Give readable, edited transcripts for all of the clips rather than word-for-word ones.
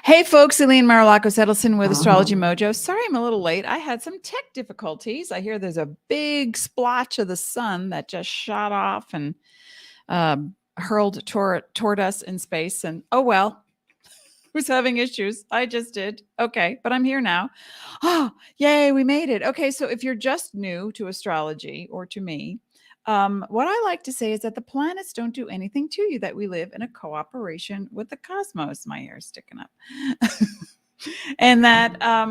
Hey folks, Elaine Marolakos Edelson with AstrologyMojo. Sorry I'm a little late. I had some tech difficulties. I hear there's a big splotch of the sun that just shot off and hurled toward us in space. And oh well, who's having issues? I just did. Okay, but I'm here now. Oh, yay, we made it. Okay, so if you're just new to astrology or to me, what I like to say is that the planets don't do anything to you, that we live in a cooperation with the cosmos. My hair's sticking up. And that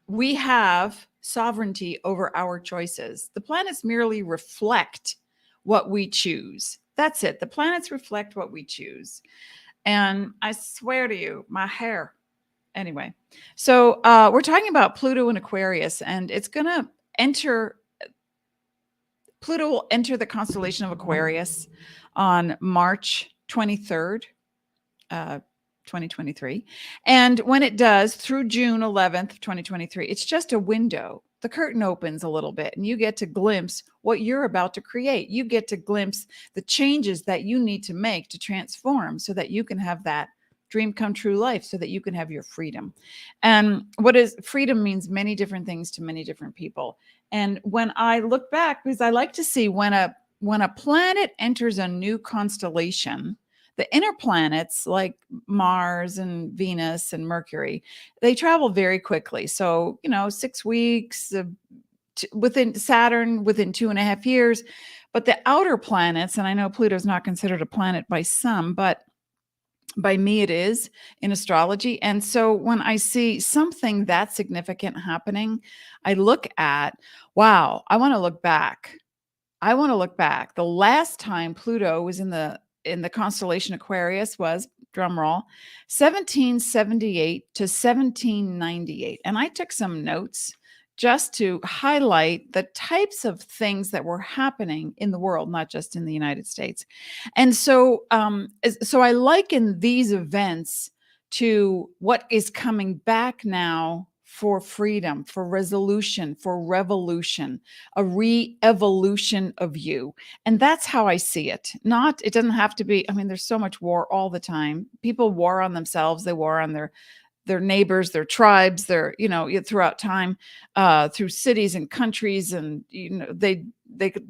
we have sovereignty over our choices. The planets merely reflect what we choose. That's it. The planets reflect what we choose. And I swear to you, my hair. Anyway, so we're talking about Pluto in Aquarius, and it's going to enter. Pluto will enter the constellation of Aquarius on March 23rd, 2023. And when it does, through June 11th, 2023, it's just a window. The curtain opens a little bit and you get to glimpse what you're about to create. You get to glimpse the changes that you need to make to transform so that you can have that dream come true life, so that you can have your freedom. And what is freedom means many different things to many different people. And when I look back, because I like to see when a planet enters a new constellation, the inner planets like Mars and Venus and Mercury, they travel very quickly. So, 6 weeks within Saturn, within 2.5 years. But the outer planets, and I know Pluto's not considered a planet by some, but by me it is in astrology. And so when I see something that significant happening, I look at, wow, I want to look back. The last time Pluto was in the constellation Aquarius was, drum roll, 1778 to 1798. And I took some notes just to highlight the types of things that were happening in the world, not just in the United States. And so, so I liken these events to what is coming back now for freedom, for resolution, for revolution, a re-evolution of you. And that's how I see it. It doesn't have to be, there's so much war all the time. People war on themselves, they war on their neighbors, their tribes, throughout time, through cities and countries, and they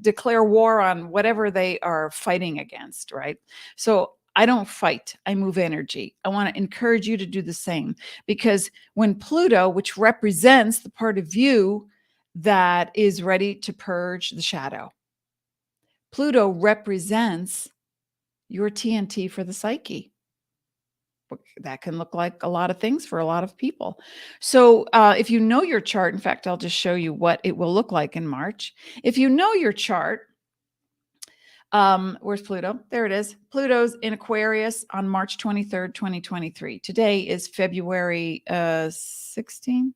declare war on whatever they are fighting against, right? So I don't fight, I move energy. I want to encourage you to do the same, because when Pluto, which represents the part of you that is ready to purge the shadow, Pluto represents your TNT for the psyche. That can look like a lot of things for a lot of people. So if you know your chart, in fact, I'll just show you what it will look like in March. If you know your chart, where's Pluto? There it is. Pluto's in Aquarius on March 23rd, 2023. Today is February 16.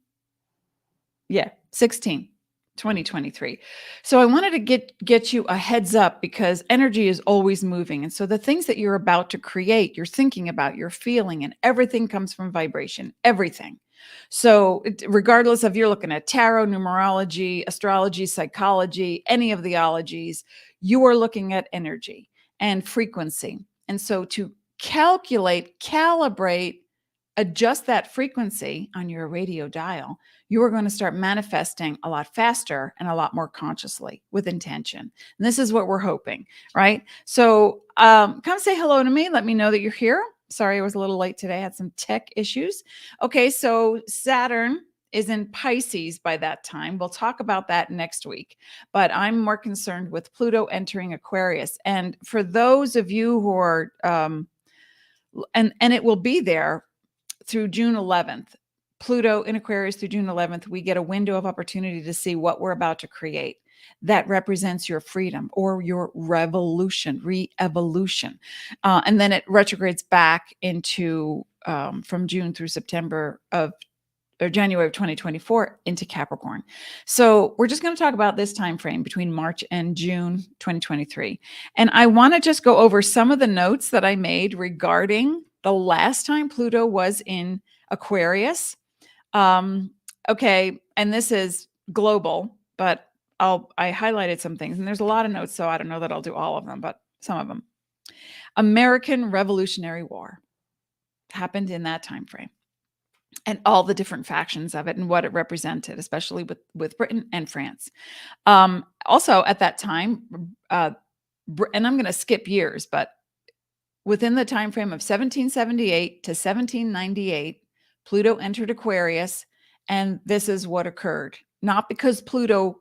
Yeah, 16. 2023. So I wanted to get you a heads up, because energy is always moving. And so the things that you're about to create, you're thinking about, you're feeling, and everything comes from vibration, everything. So regardless of you're looking at tarot, numerology, astrology, psychology, any of the ologies, you are looking at energy and frequency. And so to calibrate, adjust that frequency on your radio dial, you are going to start manifesting a lot faster and a lot more consciously with intention. And this is what we're hoping, right? So come say hello to me. Let me know that you're here. Sorry, I was a little late today. I had some tech issues. Okay, so Saturn is in Pisces by that time. We'll talk about that next week. But I'm more concerned with Pluto entering Aquarius. And for those of you who are, and it will be there through June 11th, Pluto in Aquarius through June 11th, we get a window of opportunity to see what we're about to create that represents your freedom or your revolution, re-evolution. And then it retrogrades back into, from June through September or January of 2024 into Capricorn. So we're just going to talk about this time frame between March and June 2023. And I want to just go over some of the notes that I made regarding the last time Pluto was in Aquarius. Okay, and this is global, but I highlighted some things, and there's a lot of notes, so I don't know that I'll do all of them, but some of them. American Revolutionary War happened in that time frame. and all the different factions of it and what it represented, especially with Britain and France. Also, at that time, and I'm going to skip years, but within the time frame of 1778 to 1798, Pluto entered Aquarius, and this is what occurred. Not because Pluto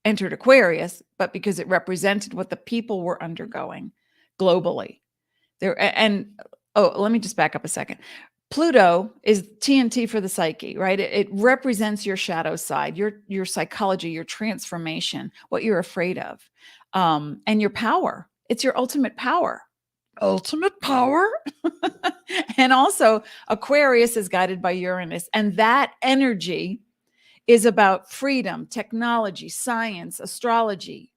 entered Aquarius, but because it represented what the people were undergoing globally. Let me just back up a second. Pluto is TNT for the psyche, right? It represents your shadow side, your psychology, your transformation, what you're afraid of, and your power. It's your ultimate power. Ultimate power. And also, Aquarius is guided by Uranus, and that energy is about freedom, technology, science, astrology,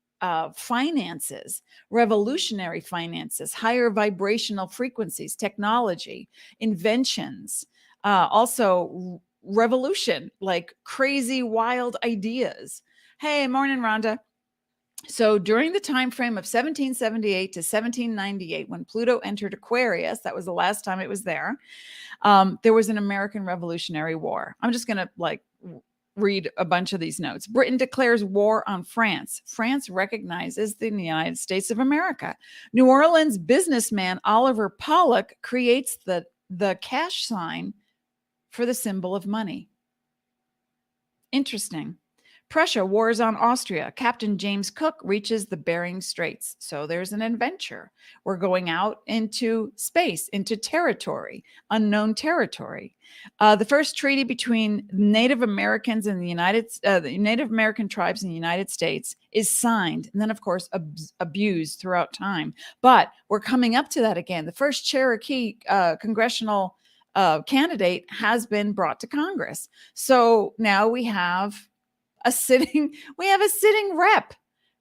finances, revolutionary finances, higher vibrational frequencies, technology, inventions, also revolution, like crazy, wild ideas. Hey, morning, Rhonda. So during the time frame of 1778 to 1798, when Pluto entered Aquarius, that was the last time it was there was an American Revolutionary War. I'm just going to read a bunch of these notes. Britain declares war on France. France recognizes the United States of America. New Orleans businessman Oliver Pollock creates the cash sign for the symbol of money. Interesting. Prussia wars on Austria. Captain James Cook reaches the Bering Straits. So there's an adventure. We're going out into space, into territory, unknown territory. The first treaty between Native Americans and the Native American tribes in the United States is signed, and then, of course, abused throughout time. But we're coming up to that again. The first Cherokee congressional candidate has been brought to Congress. So now we have a sitting rep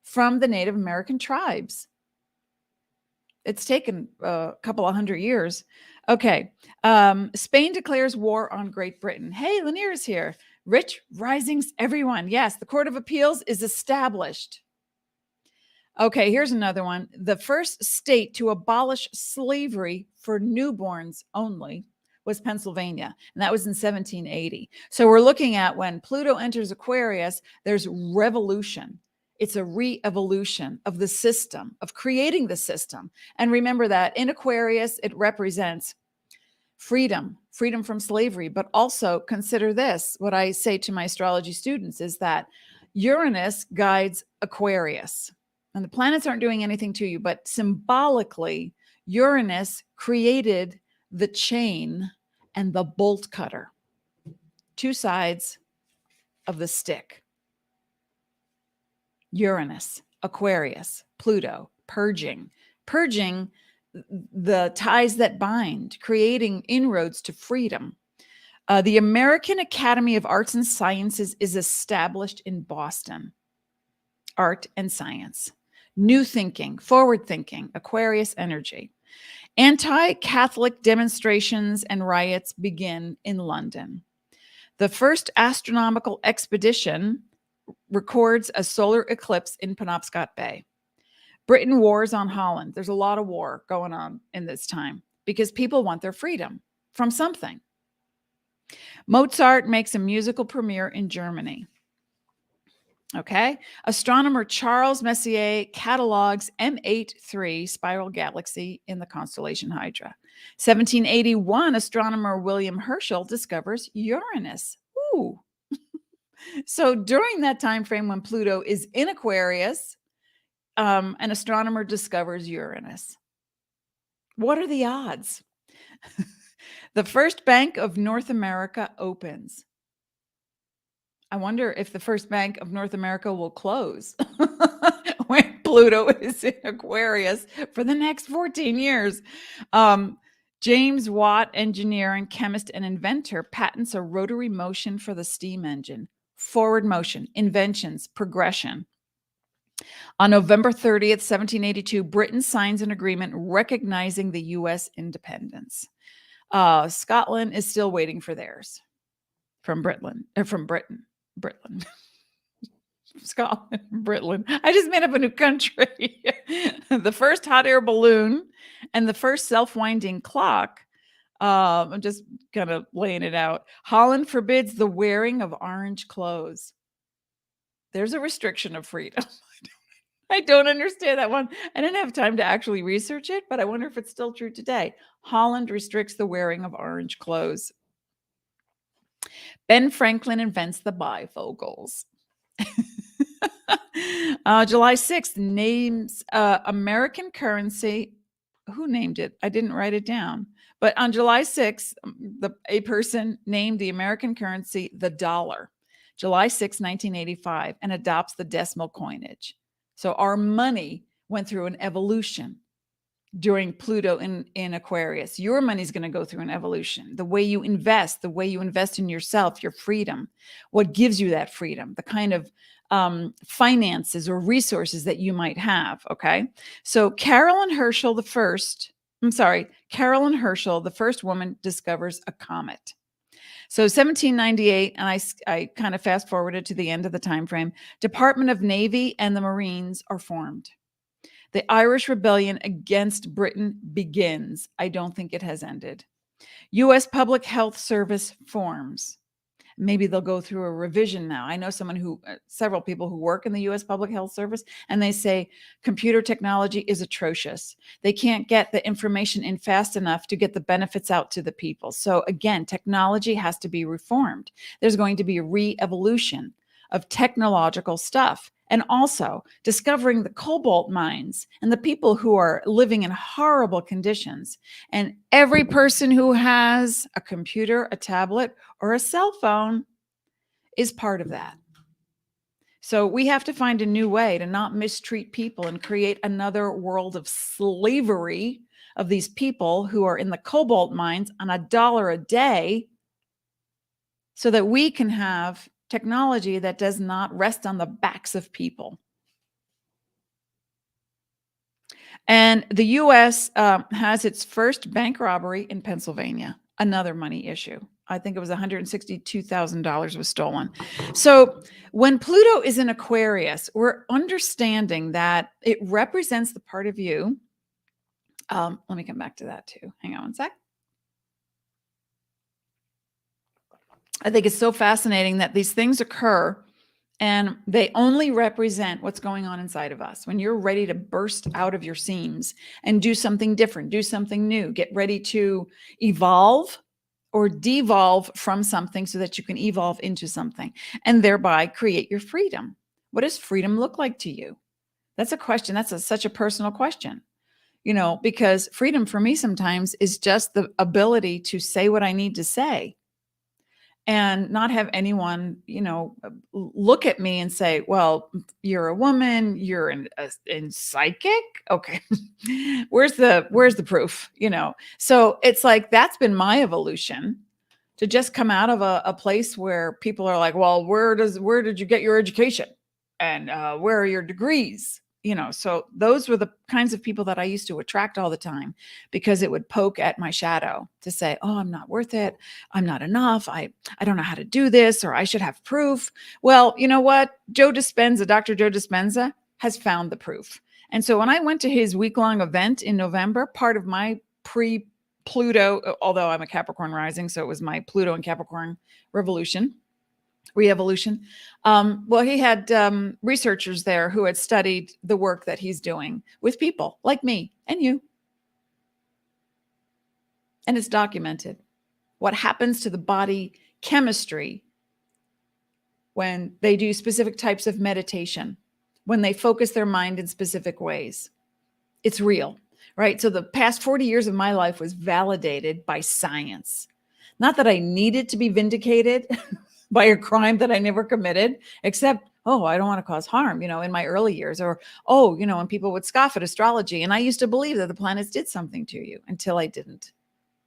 from the Native American tribes. It's taken a couple of 100 years. Okay. Spain declares war on Great Britain. Hey, Lanier's here. Rich risings, everyone. Yes, the Court of Appeals is established. Okay, here's another one. The first state to abolish slavery for newborns only was Pennsylvania, and that was in 1780. So we're looking at when Pluto enters Aquarius, there's revolution. It's a re-evolution of the system, of creating the system. And remember that in Aquarius, it represents freedom from slavery, but also consider this. What I say to my astrology students is that Uranus guides Aquarius, and the planets aren't doing anything to you, but symbolically, Uranus created the chain and the bolt cutter, two sides of the stick. Uranus, Aquarius, Pluto, purging the ties that bind, creating inroads to freedom. The American Academy of Arts and Sciences is established in Boston. Art and science, new thinking, forward thinking, Aquarius energy. Anti-Catholic demonstrations and riots begin in London. The first astronomical expedition records a solar eclipse in Penobscot Bay. Britain wars on Holland. There's a lot of war going on in this time because people want their freedom from something. Mozart makes a musical premiere in Germany. Okay. Astronomer Charles Messier catalogs M83 spiral galaxy in the constellation Hydra. 1781, astronomer William Herschel discovers Uranus. Ooh. So during that time frame when Pluto is in Aquarius, an astronomer discovers Uranus. What are the odds? The first Bank of North America opens. I wonder if the first Bank of North America will close when Pluto is in Aquarius for the next 14 years. James Watt, engineer and chemist and inventor, patents a rotary motion for the steam engine. Forward motion, inventions, progression. On November 30th, 1782, Britain signs an agreement recognizing the U.S. independence. Scotland is still waiting for theirs from Britain. Scotland, Britain. I just made up a new country. The first hot air balloon and the first self-winding clock I'm just kind of laying it out. Holland forbids the wearing of orange clothes. There's a restriction of freedom. I don't understand that one. I didn't have time to actually research it, but I wonder if it's still true today. Holland restricts the wearing of orange clothes. Ben Franklin invents the bifocals. July 6th names American currency. Who named it? I didn't write it down. But on July 6th, a person named the American currency the dollar, July 6, 1985, and adopts the decimal coinage. So our money went through an evolution during Pluto in Aquarius. Your money's going to go through an evolution. The way you invest in yourself, your freedom, what gives you that freedom, the kind of finances or resources that you might have. Okay. So Carolyn Herschel, the first woman discovers a comet. So 1798, and I kind of fast forwarded to the end of the time frame. Department of Navy and the Marines are formed. The Irish Rebellion against Britain begins. I don't think it has ended. U.S. Public Health Service forms. Maybe they'll go through a revision now. I know several people who work in the U.S. Public Health Service, and they say computer technology is atrocious. They can't get the information in fast enough to get the benefits out to the people. So again, technology has to be reformed. There's going to be a re-evolution of technological stuff. And also discovering the cobalt mines and the people who are living in horrible conditions. And every person who has a computer, a tablet, or a cell phone is part of that. So we have to find a new way to not mistreat people and create another world of slavery of these people who are in the cobalt mines on $1 a day, so that we can have technology that does not rest on the backs of people. And the U.S. Has its first bank robbery in Pennsylvania, another money issue. I think it was $162,000 was stolen. So when Pluto is in Aquarius, we're understanding that it represents the part of you. Let me come back to that too. Hang on one sec. I think it's so fascinating that these things occur and they only represent what's going on inside of us. When you're ready to burst out of your seams and do something different, do something new, get ready to evolve or devolve from something so that you can evolve into something and thereby create your freedom. What does freedom look like to you? That's a question. That's such a personal question, because freedom for me sometimes is just the ability to say what I need to say and not have anyone, look at me and say, well, you're a woman, you're in psychic. Okay. where's the proof, So it's like, that's been my evolution, to just come out of a place where people are like, well, where did you get your education? And where are your degrees? So those were the kinds of people that I used to attract all the time, because it would poke at my shadow to say, oh, I'm not worth it. I'm not enough. I don't know how to do this, or I should have proof. Well, you know what? Dr. Joe Dispenza has found the proof. And so when I went to his week-long event in November, part of my Pluto, although I'm a Capricorn rising, so it was my Pluto and Capricorn re-evolution. Well, he had researchers there who had studied the work that he's doing with people like me and you. And it's documented what happens to the body chemistry when they do specific types of meditation, when they focus their mind in specific ways. It's real. Right? So the past 40 years of my life was validated by science. Not that I needed to be vindicated by a crime that I never committed, except, oh, I don't want to cause harm, in my early years, or, oh, when people would scoff at astrology. And I used to believe that the planets did something to you until I didn't.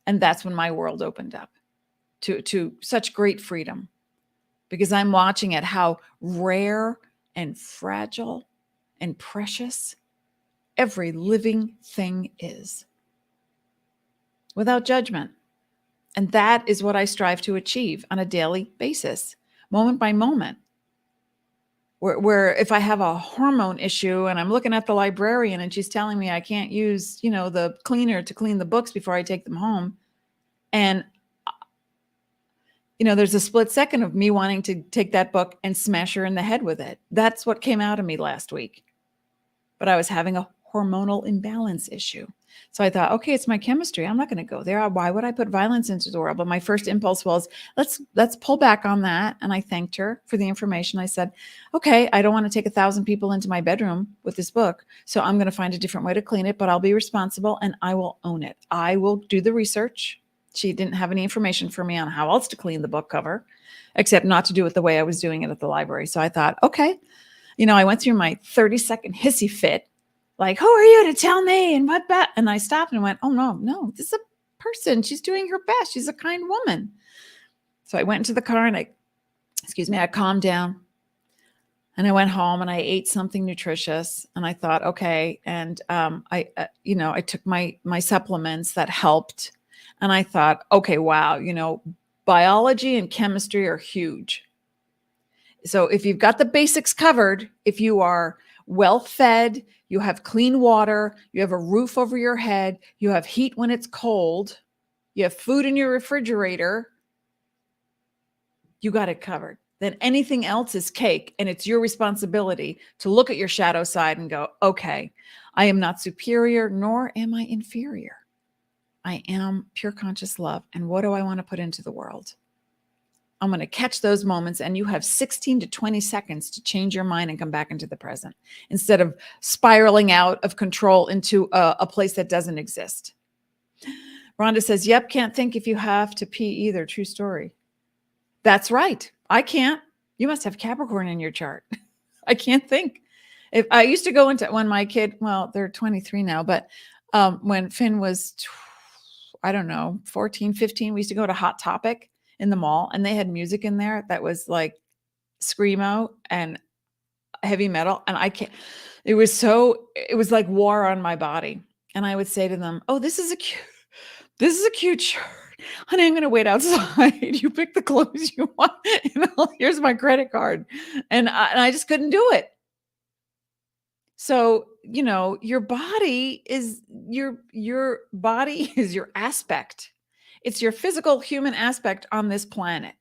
And that's when my world opened up to such great freedom, because I'm watching at how rare and fragile and precious every living thing is, without judgment. And that is what I strive to achieve on a daily basis, moment by moment. Where if I have a hormone issue and I'm looking at the librarian and she's telling me I can't use, the cleaner to clean the books before I take them home, And, there's a split second of me wanting to take that book and smash her in the head with it. That's what came out of me last week. But I was having a hormonal imbalance issue. So I thought, okay, it's my chemistry. I'm not going to go there. Why would I put violence into the world? But my first impulse was, let's pull back on that. And I thanked her for the information. I said, okay, I don't want to take 1,000 people into my bedroom with this book. So I'm going to find a different way to clean it, but I'll be responsible and I will own it. I will do the research. She didn't have any information for me on how else to clean the book cover, except not to do it the way I was doing it at the library. So I thought, okay, I went through my 30-second hissy fit. Like, who are you to tell me? And what? And I stopped and went, oh, no, this is a person. She's doing her best. She's a kind woman. So I went into the car and I calmed down. And I went home and I ate something nutritious. And I thought, okay. And I took my supplements that helped. And I thought, okay, wow, biology and chemistry are huge. So if you've got the basics covered, if you are well fed, you have clean water, you have a roof over your head, you have heat when it's cold, you have food in your refrigerator, you got it covered. Then anything else is cake, and it's your responsibility to look at your shadow side and go, okay, I am not superior, nor am I inferior. I am pure conscious love. And what do I want to put into the world? I'm going to catch those moments, and you have 16 to 20 seconds to change your mind and come back into the present instead of spiraling out of control into a place that doesn't exist. Rhonda says, yep, can't think if you have to pee either. True story. That's right. I can't. You must have Capricorn in your chart. I can't think. If I used to go into when my kid, well, they're 23 now, but when Finn was, I don't know, 14, 15, we used to go to Hot Topic in the mall, and they had music in there that was like screamo and heavy metal. And it was like war on my body. And I would say to them, oh, this is a cute shirt. Honey, I'm going to wait outside. You pick the clothes you want. Here's my credit card. And I just couldn't do it. So, your body is your aspect. It's your physical human aspect on this planet.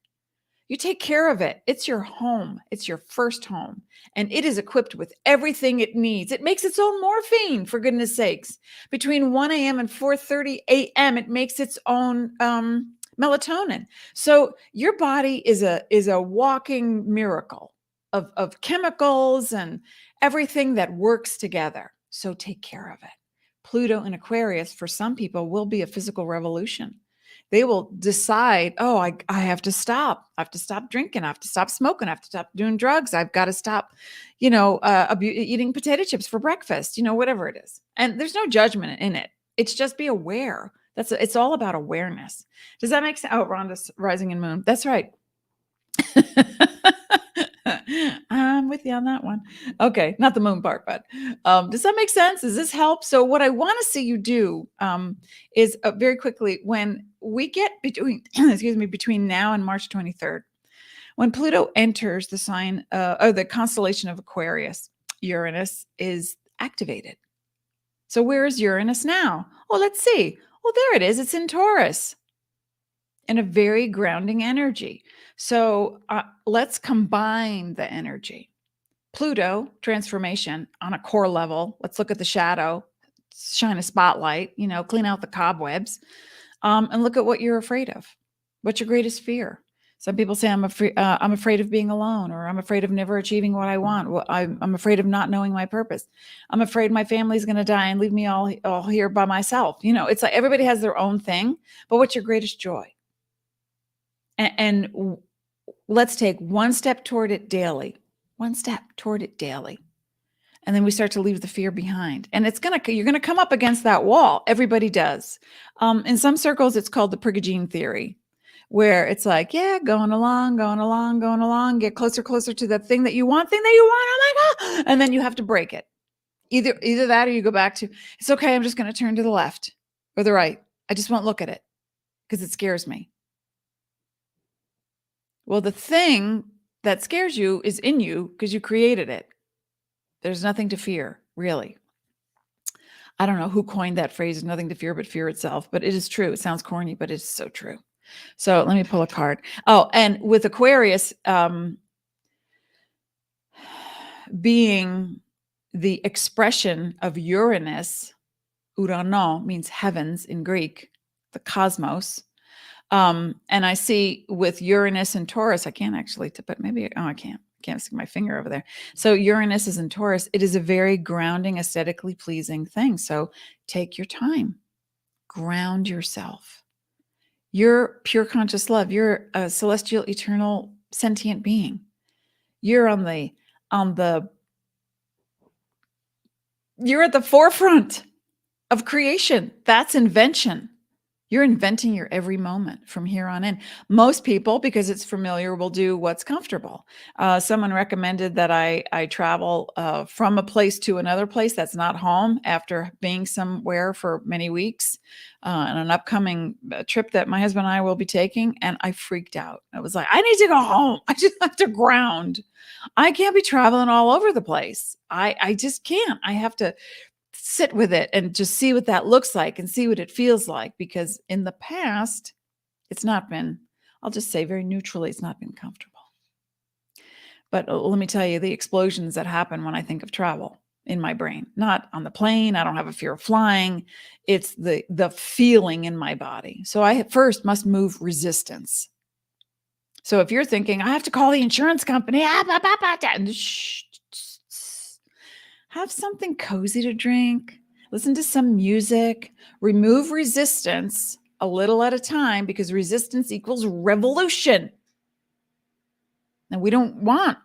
You take care of it. It's your home. It's your first home. And it is equipped with everything it needs. It makes its own morphine, for goodness sakes. Between 1 a.m. and 4:30 a.m., it makes its own melatonin. So your body is a walking miracle of chemicals and everything that works together. So take care of it. Pluto in Aquarius, for some people, will be a physical revolution. They will decide, oh, I have to stop. I have to stop drinking. I have to stop smoking. I have to stop doing drugs. I've got to stop, eating potato chips for breakfast, whatever it is. And there's no judgment in it. It's just be aware. It's all about awareness. Does that make sense? Oh, Rhonda's rising and moon. That's right. I'm with you on that one. Okay, not the moon part, but does that make sense? Does this help? So what I want to see you do is very quickly, when we get between now and March 23rd, when Pluto enters the sign or the constellation of Aquarius, Uranus is activated. So where is Uranus now? Oh, let's see. Oh, there it is. It's in Taurus. And a very grounding energy. So let's combine the energy. Pluto, transformation on a core level. Let's look at the shadow, shine a spotlight, clean out the cobwebs, and look at what you're afraid of. What's your greatest fear? Some people say, I'm afraid of being alone, or I'm afraid of never achieving what I want. Well, I'm afraid of not knowing my purpose. I'm afraid my family's going to die and leave me all here by myself. It's like everybody has their own thing, but what's your greatest joy? And let's take one step toward it daily. And then we start to leave the fear behind. And you're going to come up against that wall. Everybody does. In some circles, it's called the purging theory, where it's like, yeah, going along, get closer to the thing that you want. Oh my God. And then you have to break it. Either that, or you go back to, it's okay. I'm just going to turn to the left or the right. I just won't look at it because it scares me. Well, the thing that scares you is in you because you created it. There's nothing to fear, really. I don't know who coined that phrase, nothing to fear but fear itself, but it is true. It sounds corny, but it's so true. So let me pull a card. Oh, and with Aquarius, being the expression of Uranus, Urano means heavens in Greek, the cosmos. And I see with Uranus and Taurus, I can't actually tip it. Maybe, I can't stick my finger over there. So Uranus is in Taurus. It is a very grounding, aesthetically pleasing thing. So take your time, ground yourself. You're pure conscious love. You're a celestial, eternal, sentient being. You're you're at the forefront of creation. That's invention. You're inventing your every moment from here on in. Most people, because it's familiar, will do what's comfortable. Someone recommended that I travel from a place to another place that's not home after being somewhere for many weeks on an upcoming trip that my husband and I will be taking. And I freaked out. I was like, I need to go home. I just have to ground. I can't be traveling all over the place. I just can't. I have to sit with it and just see what that looks like and see what it feels like, because in the past it's not been, I'll just say very neutrally, it's not been comfortable. But let me tell you the explosions that happen when I think of travel in my brain. Not on the plane, I don't have a fear of flying, it's the feeling in my body. So I first must move resistance. So if you're thinking I have to call the insurance company, have something cozy to drink, listen to some music, remove resistance a little at a time, because resistance equals revolution. And we don't want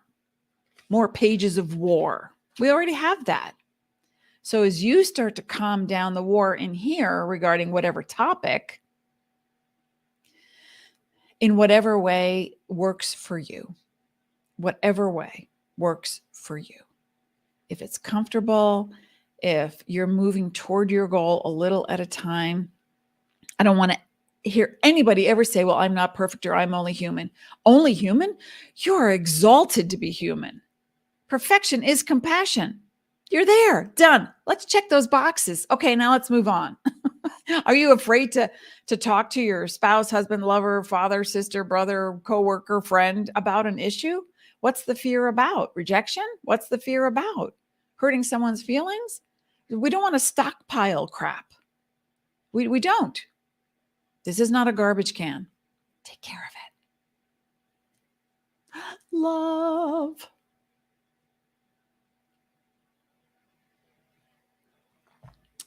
more pages of war. We already have that. So as you start to calm down the war in here regarding whatever topic, in whatever way works for you, whatever way works for you. If it's comfortable, if you're moving toward your goal a little at a time. I don't want to hear anybody ever say, well, I'm not perfect, or I'm only human. Only human? You are exalted to be human. Perfection is compassion. You're there, done. Let's check those boxes. Okay, now let's move on. Are you afraid to talk to your spouse, husband, lover, father, sister, brother, coworker, friend about an issue? What's the fear about? Rejection? What's the fear about? Hurting someone's feelings? We don't want to stockpile crap. We don't. This is not a garbage can. Take care of it. Love.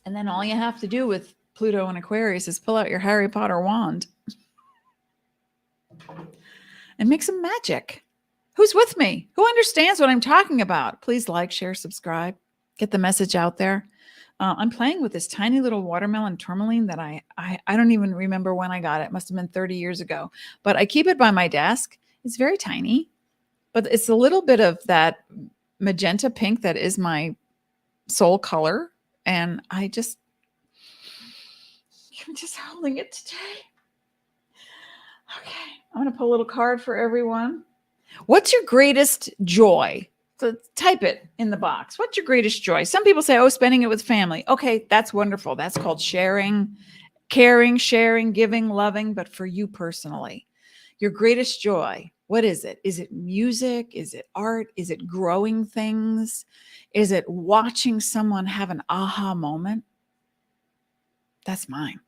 And then all you have to do with Pluto and Aquarius is pull out your Harry Potter wand and make some magic. Who's with me? Who understands what I'm talking about? Please like, share, subscribe. Get the message out there. I'm playing with this tiny little watermelon tourmaline that I don't even remember when I got it. It must have been 30 years ago. But I keep it by my desk. It's very tiny, but it's a little bit of that magenta pink that is my soul color. And I'm just holding it today. Okay, I'm going to pull a little card for everyone. What's your greatest joy? So type it in the box. What's your greatest joy? Some people say, oh, spending it with family. Okay, that's wonderful. That's called sharing, caring, sharing, giving, loving. But for you personally, your greatest joy, what is it? Is it music? Is it art? Is it growing things? Is it watching someone have an aha moment? That's mine.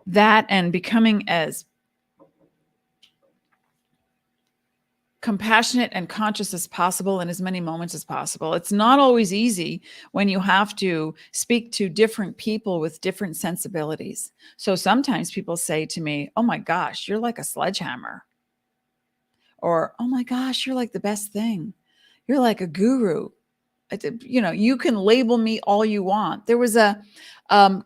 That and becoming as compassionate and conscious as possible in as many moments as possible. It's not always easy when you have to speak to different people with different sensibilities. So sometimes people say to me, oh my gosh, you're like a sledgehammer. Or, oh my gosh, you're like the best thing. You're like a guru. You know, you can label me all you want. There was a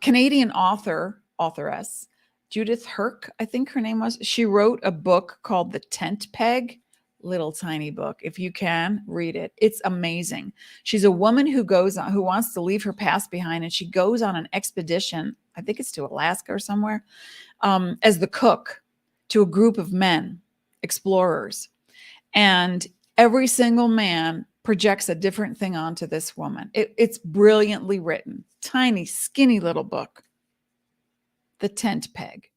Canadian authoress, Judith Herc, I think her name was. She wrote a book called The Tent Peg. Little tiny book. If you can read it, it's amazing. She's a woman who wants to leave her past behind, and she goes on an expedition. I think it's to Alaska or somewhere, as the cook to a group of men, explorers. And every single man projects a different thing onto this woman. It's brilliantly written. tiny, skinny little book, The Tent Peg.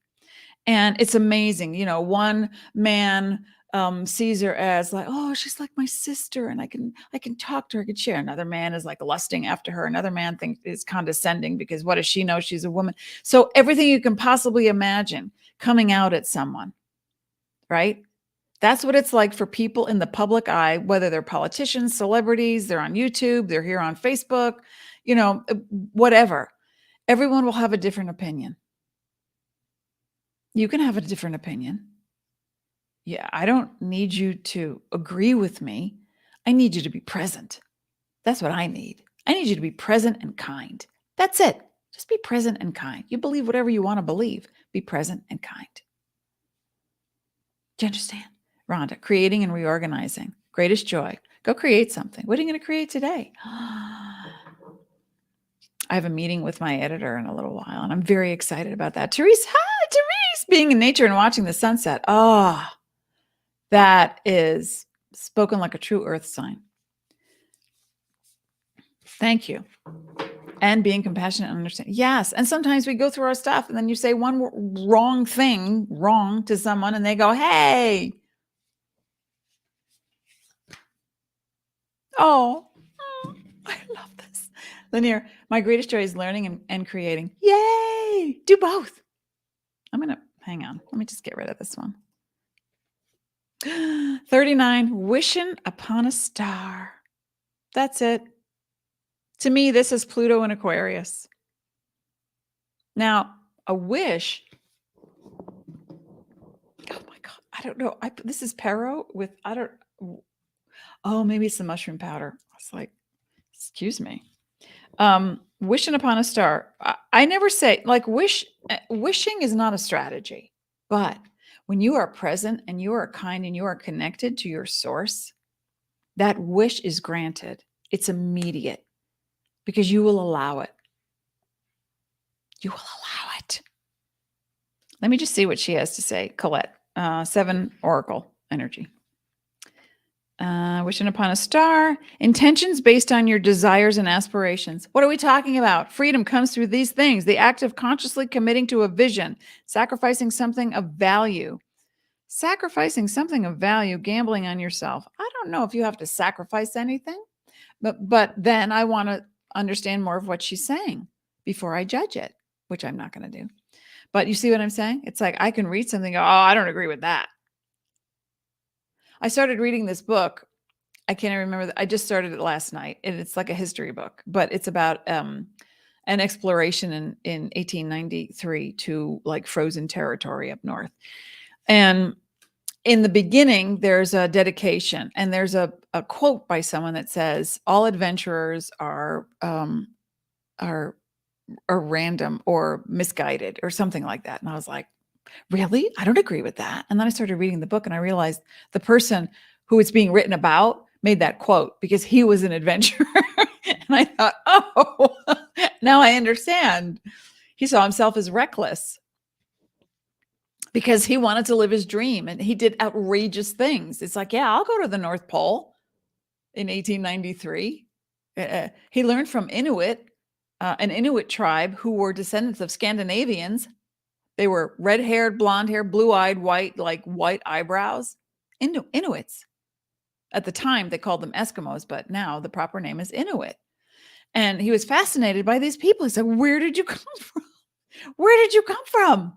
And it's amazing. You know, one man sees her as like, oh, she's like my sister, and I can talk to her, I can share. Another man is like lusting after her. Another man thinks is condescending because what does she know? She's a woman. So everything you can possibly imagine coming out at someone, right? That's what it's like for people in the public eye, whether they're politicians, celebrities, they're on YouTube, they're here on Facebook, you know, whatever. Everyone will have a different opinion. You can have a different opinion. Yeah, I don't need you to agree with me. I need you to be present. That's what I need. I need you to be present and kind. That's it. Just be present and kind. You believe whatever you want to believe. Be present and kind. Do you understand? Rhonda, creating and reorganizing. Greatest joy. Go create something. What are you going to create today? I have a meeting with my editor in a little while, and I'm very excited about that. Therese, hi, Therese, being in nature and watching the sunset. Oh, that is spoken like a true earth sign. Thank you. And being compassionate and understanding. Yes. And sometimes we go through our stuff and then you say one wrong thing wrong to someone and they go, hey. Oh, I love this. Linear, my greatest joy is learning and creating. Yay. Do both. I'm going to hang on. Let me just get rid of this one. 39, wishing upon a star. That's it. To me, this is Pluto in Aquarius. Now, a wish. Oh my God. I don't know. This is Pero with, oh, maybe it's the mushroom powder. It's like, excuse me. Wishing upon a star. I never say, like, wishing is not a strategy. But when you are present and you are kind and you are connected to your source, that wish is granted. It's immediate because you will allow it. You will allow it. Let me just see what she has to say. Colette, 7 Oracle energy. Wishing upon a star. Intentions based on your desires and aspirations. What are we talking about? Freedom comes through these things. The act of consciously committing to a vision, sacrificing something of value. Sacrificing something of value, gambling on yourself. I don't know if you have to sacrifice anything, but then I want to understand more of what she's saying before I judge it, which I'm not going to do. But you see what I'm saying? It's like I can read something, go, oh, I don't agree with that. I started reading this book. I can't remember. I just started it last night, and it's like a history book, but it's about an exploration in 1893 to like frozen territory up north. And in the beginning, there's a dedication, and there's a quote by someone that says, "All adventurers are random or misguided," or something like that. And I was like, really? I don't agree with that. And then I started reading the book and I realized the person who it's being written about made that quote because he was an adventurer. And I thought, oh, now I understand. He saw himself as reckless because he wanted to live his dream and he did outrageous things. It's like, yeah, I'll go to the North Pole in 1893. He learned from Inuit, an Inuit tribe who were descendants of Scandinavians. They were red-haired, blonde-haired, blue-eyed, white, like white eyebrows. Inuits. At the time, they called them Eskimos, but now the proper name is Inuit. And he was fascinated by these people. He said, where did you come from? Where did you come from?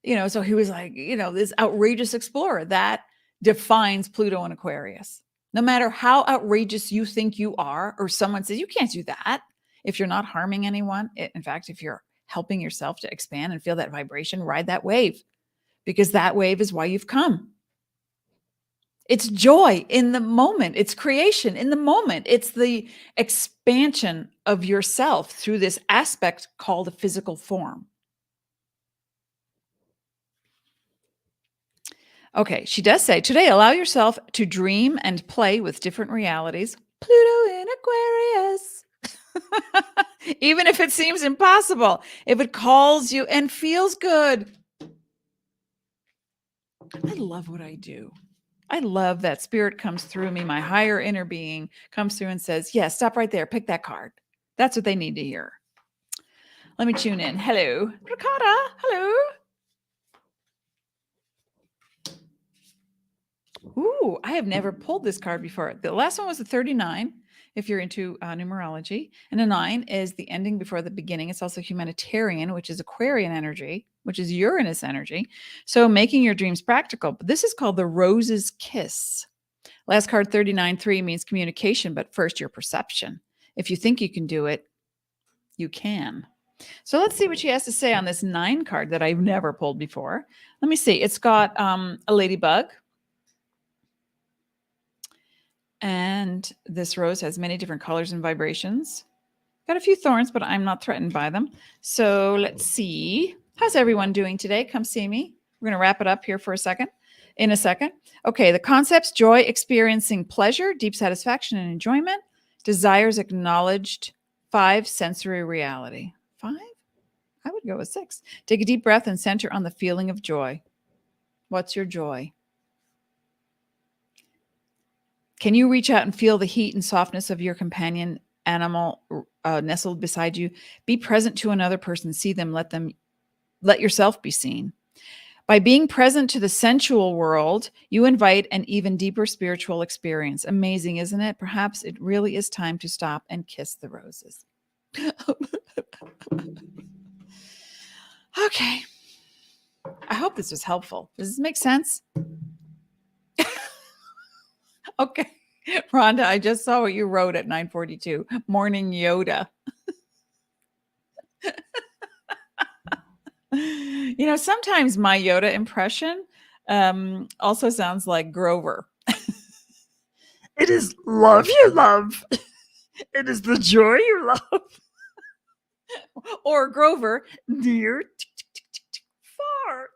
You know, so he was like, you know, this outrageous explorer. That defines Pluto and Aquarius. No matter how outrageous you think you are, or someone says, you can't do that. If you're not harming anyone, in fact, if you're helping yourself to expand and feel that vibration, ride that wave, because that wave is why you've come. It's joy in the moment. It's creation in the moment. It's the expansion of yourself through this aspect called a physical form. Okay, she does say, today, allow yourself to dream and play with different realities. Pluto in Aquarius. Even if it seems impossible, if it calls you and feels good. I love what I do. I love that spirit comes through me. My higher inner being comes through and says, yeah, stop right there. Pick that card. That's what they need to hear. Let me tune in. Hello, Ricotta. Hello. Ooh, I have never pulled this card before. The last one was a 39, if you're into numerology. And a 9 is the ending before the beginning. It's also humanitarian, which is Aquarian energy, which is Uranus energy. So making your dreams practical. But this is called the Rose's Kiss. Last card, 39-3, means communication, but first your perception. If you think you can do it, you can. So let's see what she has to say on this 9 card that I've never pulled before. Let me see. It's got a ladybug. And this rose has many different colors and vibrations. Got a few thorns, but I'm not threatened by them. So let's see. How's everyone doing today? Come see me. We're going to wrap it up here for a second. In a second. Okay, the concepts: joy, experiencing pleasure, deep satisfaction and enjoyment, desires acknowledged, 5, sensory reality. 5? I would go with 6. Take a deep breath and center on the feeling of joy. What's your joy? Can you reach out and feel the heat and softness of your companion animal nestled beside you? Be present to another person. See them. Let yourself be seen. By being present to the sensual world, you invite an even deeper spiritual experience. Amazing, isn't it? Perhaps it really is time to stop and kiss the roses. Okay. I hope this was helpful. Does this make sense? Okay. Rhonda, I just saw what you wrote at 9:42. Morning Yoda. Sometimes my Yoda impression also sounds like Grover. It is love you love. It is the joy you love. Or Grover, dear far.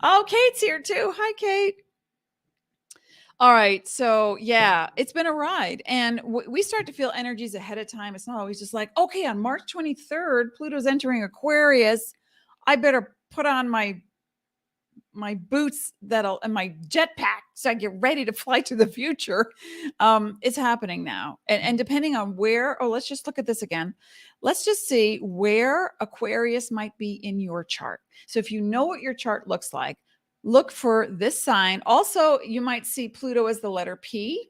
Oh, Kate's here too. Hi, Kate. All right. So, yeah, it's been a ride. And we start to feel energies ahead of time. It's not always just like, okay, on March 23rd, Pluto's entering Aquarius. I better put on my boots and my jetpack so I get ready to fly to the future. It's happening now. And depending on where, let's just look at this again. Let's just see where Aquarius might be in your chart. So if you know what your chart looks like, look for this sign. Also, you might see Pluto as the letter P,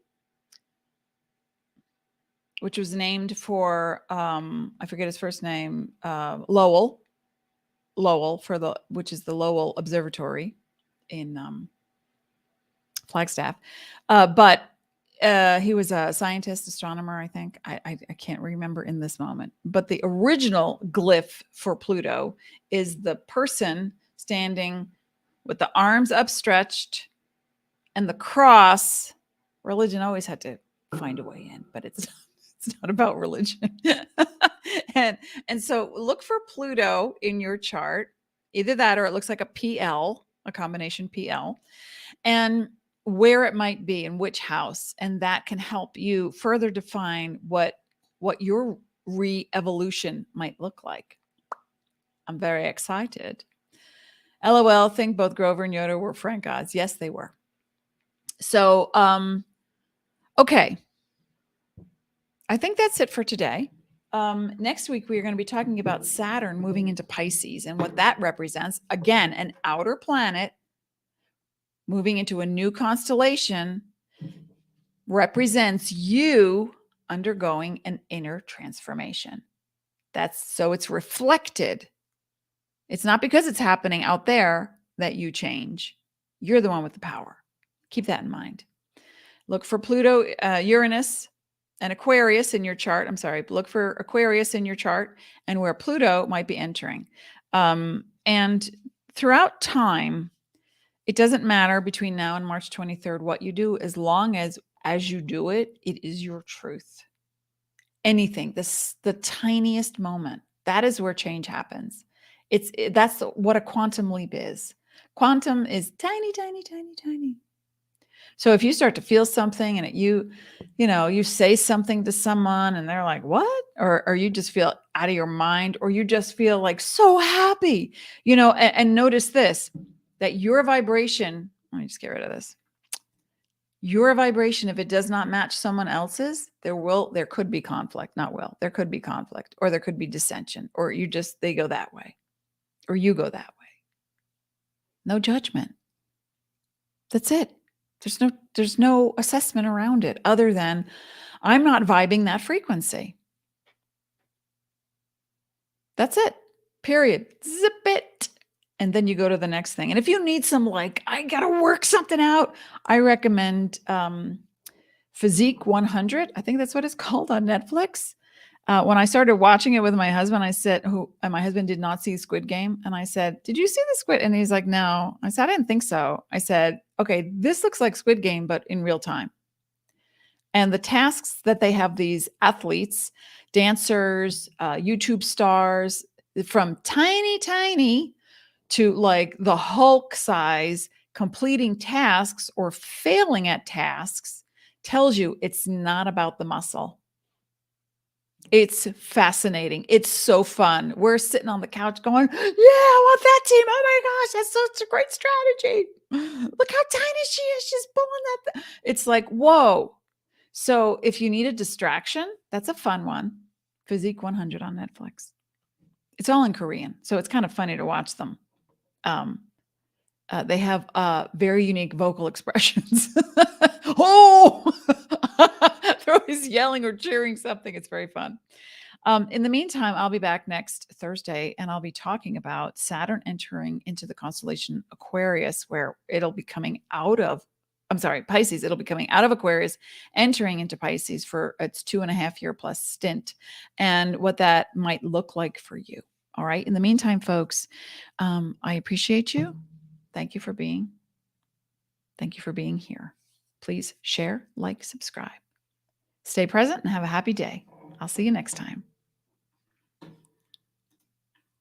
which was named for, I forget his first name, Lowell, which is the Lowell Observatory in Flagstaff. But he was a scientist, astronomer, I think. I can't remember in this moment. But the original glyph for Pluto is the person standing with the arms upstretched and the cross. Religion always had to find a way in, but it's not about religion. and so look for Pluto in your chart, either that or it looks like a PL, a combination PL, and where it might be in which house. And that can help you further define what your re-evolution might look like. I'm very excited. LOL, think both Grover and Yoda were Frank gods. Yes, they were. So, okay. I think that's it for today. Next week, we are going to be talking about Saturn moving into Pisces and what that represents. Again, an outer planet moving into a new constellation represents you undergoing an inner transformation. So it's reflected. It's not because it's happening out there that you change. You're the one with the power. Keep that in mind. Look for Pluto, Uranus, and Aquarius in your chart. I'm sorry. Look for Aquarius in your chart and where Pluto might be entering. And throughout time, it doesn't matter between now and March 23rd what you do, as long as you do it, it is your truth. Anything, the tiniest moment, that is where change happens. That's what a quantum leap is. Quantum is tiny, tiny, tiny, tiny. So if you start to feel something and you say something to someone and they're like, what? Or you just feel out of your mind, or you just feel like so happy, and notice this, that your vibration, let me just get rid of this. Your vibration, if it does not match someone else's, there could be conflict, there could be conflict, or there could be dissension, or they go that way, or you go that way. No judgment. That's it. There's no assessment around it other than I'm not vibing that frequency. That's it. Period. Zip it. And then you go to the next thing. And if you need some, like, I got to work something out, I recommend Physique 100. I think that's what it's called on Netflix. When I started watching it with my husband, I said, my husband did not see Squid Game. And I said, did you see the Squid? And he's like, no. I said, I didn't think so. I said, okay, this looks like Squid Game, but in real time. And the tasks that they have, these athletes, dancers, YouTube stars, from tiny to like the Hulk size, completing tasks or failing at tasks, tells you it's not about the muscle. It's fascinating. It's so fun. We're sitting on the couch going, yeah, I want that team. Oh my gosh, that's such a great strategy. Look how tiny she is. She's pulling that. It's like, whoa. So if you need a distraction, that's a fun one. Physique 100 on Netflix. It's all in Korean, so it's kind of funny to watch them. They have very unique vocal expressions. Oh, they're always yelling or cheering something. It's very fun. In the meantime, I'll be back next Thursday, and I'll be talking about Saturn entering into the constellation Aquarius, where it'll be coming out of, Pisces. It'll be coming out of Aquarius, entering into Pisces for its 2.5-year plus stint, and what that might look like for you. All right. In the meantime, folks, I appreciate you. Thank you for being here. Please share, like, subscribe. Stay present and have a happy day. I'll see you next time.